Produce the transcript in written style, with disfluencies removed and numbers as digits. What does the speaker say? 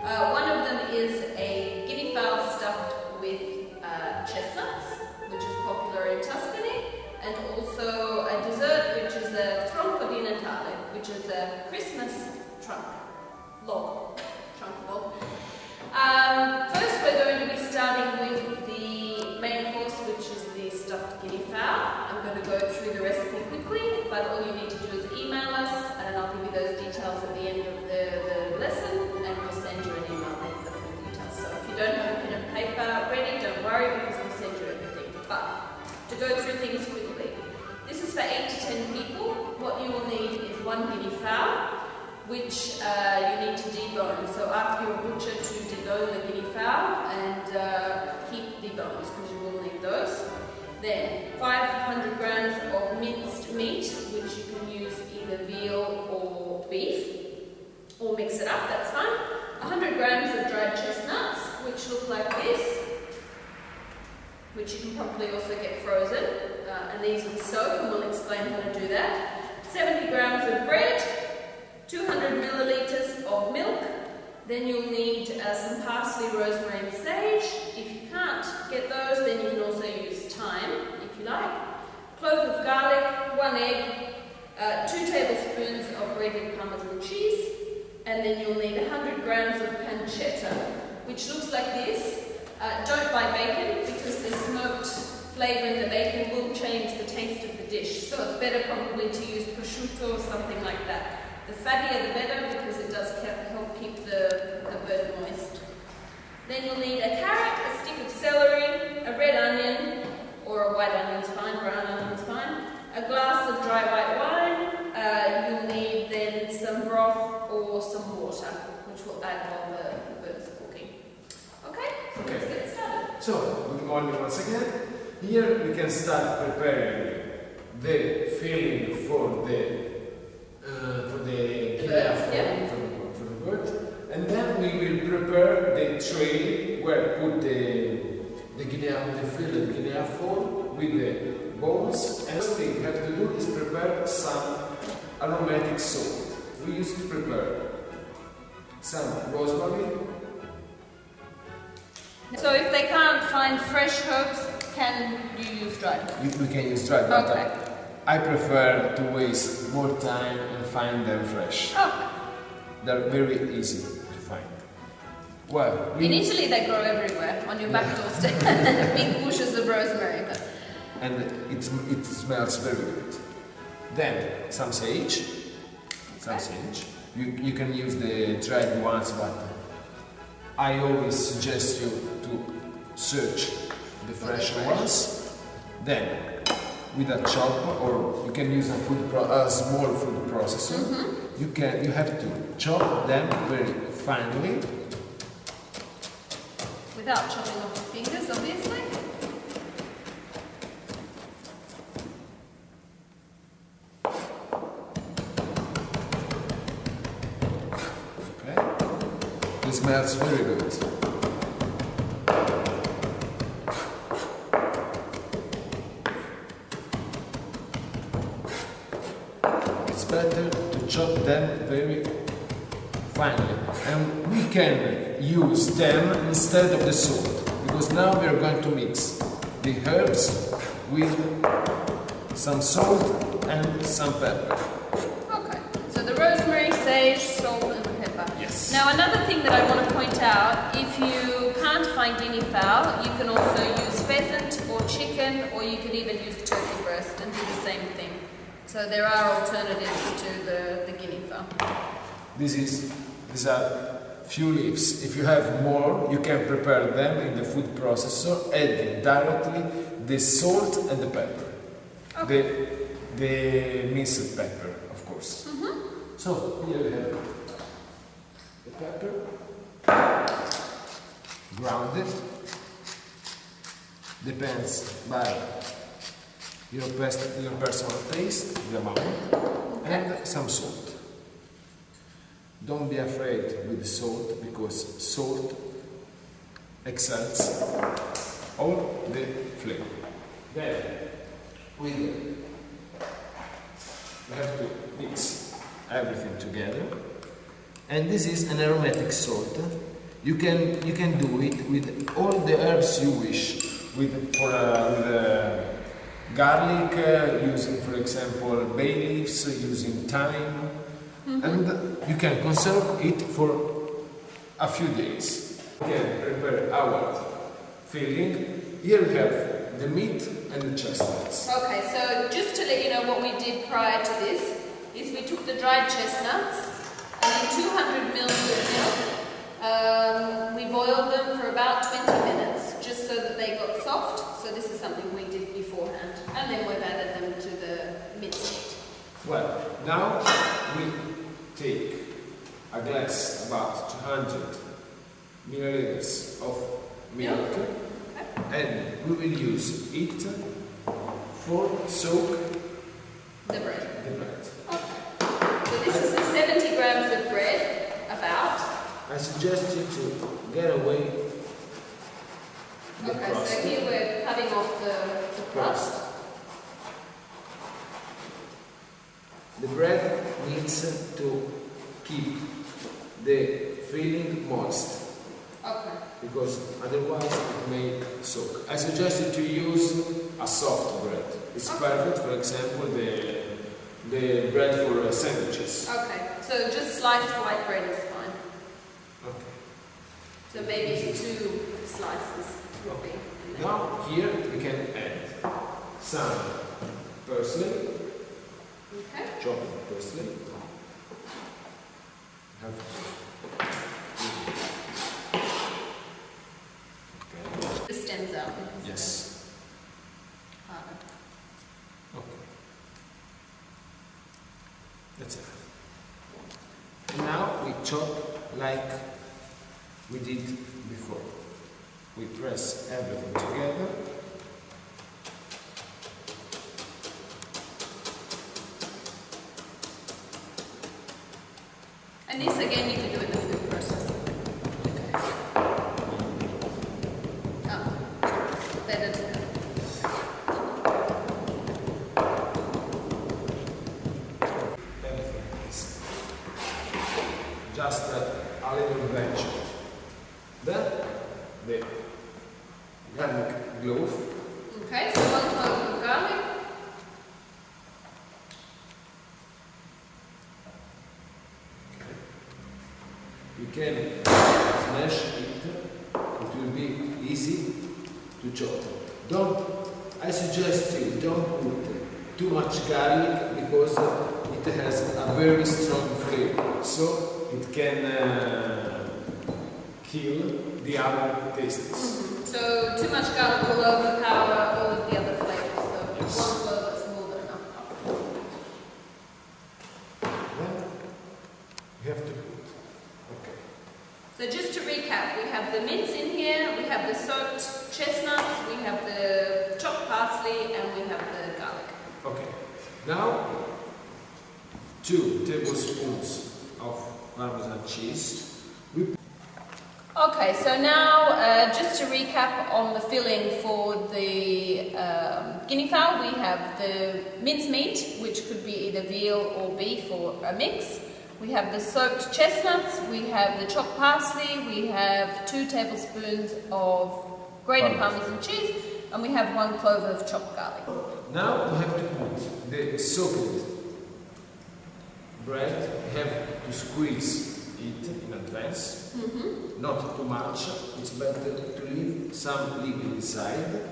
One of them is a guinea fowl stuffed with chestnuts, which is popular in Tuscany, and also a dessert which is a tronco di Natale, which is a Christmas trunk log. First we're going to be starting with the main course, which is the stuffed guinea fowl. I'm going to go through the recipe quickly, but all you need to do is email us, and I'll give you those details at the end of the lesson, and we'll send you an email with the full details. So if you don't have a pen and paper ready, don't worry, because we'll send you everything. But to go through things quickly, this is for 8 to 10 people. What you will need is one guinea fowl, which you need to debone. So after you butcher, to debone the guinea fowl and keep the bones, because you will need those. Then 500 grams of minced meat, which you can use either veal or beef, or mix it up, that's fine. 100 grams of dried chestnuts, which look like this, which you can probably also get frozen, and these will soak, and we'll explain how to do that. 70 grams of bread, 200 milliliters of milk. Then you'll need some parsley, rosemary and sage. If you can't get those, then you can also use thyme, if you like. Clove of garlic, 1 egg, 2 tablespoons of grated Parmesan cheese, and then you'll need 100 grams of pancetta, which looks like this. Don't buy bacon, because the smoked flavour in the bacon will change the taste of the dish, so it's better probably to use prosciutto or something like that. The fattier the better, because it does help keep the bird moist. Then you'll need a carrot, a stick of celery, a red onion, or a white onion's fine, brown onion's fine, a glass of dry white wine. You'll need then some broth or some water, which we'll add while the bird's cooking. Okay, so let's get started. So, good morning once again. Here we can start preparing the filling for the guinea for the bird, and then we will prepare the tray where put the fillet guinea fowl with the bones. And the thing we have to do is prepare some aromatic salt. We used to prepare some rosemary. So if they can't find fresh herbs, can you use dried? We can use dried, but okay. I prefer to waste more time and find them fresh. Okay. They're very easy to find. Well, in Italy they grow everywhere, on your back doorstep. Big bushes of rosemary. And it smells very good. Then some sage. Some sage. You can use the dried ones, but I always suggest you to search the fresh ones. Then with a chopper, or you can use a small food processor. You have to chop them very finely. Without chopping off the fingers, obviously. Okay. It smells very good. It's better to chop them very finely, and we can use them instead of the salt, because now we are going to mix the herbs with some salt and some pepper. Okay, so the rosemary, sage, salt and pepper. Yes. Now another thing that I want to point out, if you can't find guinea fowl, you can also use pheasant or chicken, or you could even use turkey breast and do the same thing. So there are alternatives to the guinea fowl. These are few leaves. If you have more, you can prepare them in the food processor, adding directly the salt and the pepper. Okay. The minced pepper, of course. So here we have the pepper, grounded, depends by your personal taste, the amount, and some salt. Don't be afraid with the salt, because salt exalts all the flavor. Then we have to mix everything together, and this is an aromatic salt You can do it with all the herbs you wish. With garlic, using, for example, bay leaves, using thyme, and you can conserve it for a few days. We can prepare our filling. Here we have the meat and the chestnuts. Okay, so just to let you know what we did prior to this, is we took the dried chestnuts and in 200 mils of milk, we boiled them for about 20 minutes, just so that they got soft. So this is something we did beforehand. And then we've added them to the mincemeat. Well, now we take a glass, about 200 milliliters of milk, and we will use it for soak the bread. Okay. So this is the 70 grams of bread, about. I suggest you to get away the crust. So here we're cutting off the crust. The bread needs to keep the filling moist. Okay. Because otherwise it may soak. I suggest you to use a soft bread. It's perfect, for example, the bread for sandwiches. Okay, so just sliced white bread is fine. Okay. So maybe 2 slices would be. Now here we can add some parsley, chopped parsley. The stems out. Yes. Okay. That's it. And now we chop like we did before. We press everything together. And this again you can do in the food processor. Better to go. Everything is just a little bench. Then the garlic clove. Okay, so 1 clove of garlic. You can smash it. It will be easy to chop. I suggest you don't put too much garlic because it has a very strong flavor. So it can kill the other tastes. So too much garlic will overpower all of the other flavors. So Yes. 1 clove is more than enough. Then you have to put. Okay. So just to recap, we have the mince in here, we have the soaked chestnuts, we have the chopped parsley, and we have the garlic. Okay. Now 2 tablespoons of Parmesan cheese. Okay, so now just to recap on the filling for the guinea fowl, we have the mincemeat, which could be either veal or beef or a mix. We have the soaked chestnuts, we have the chopped parsley, we have 2 tablespoons of grated Parmesan cheese, and we have 1 clove of chopped garlic. Now we have to put the soaked bread. We have to squeeze it in advance. Not too much. It's better to leave some liquid inside.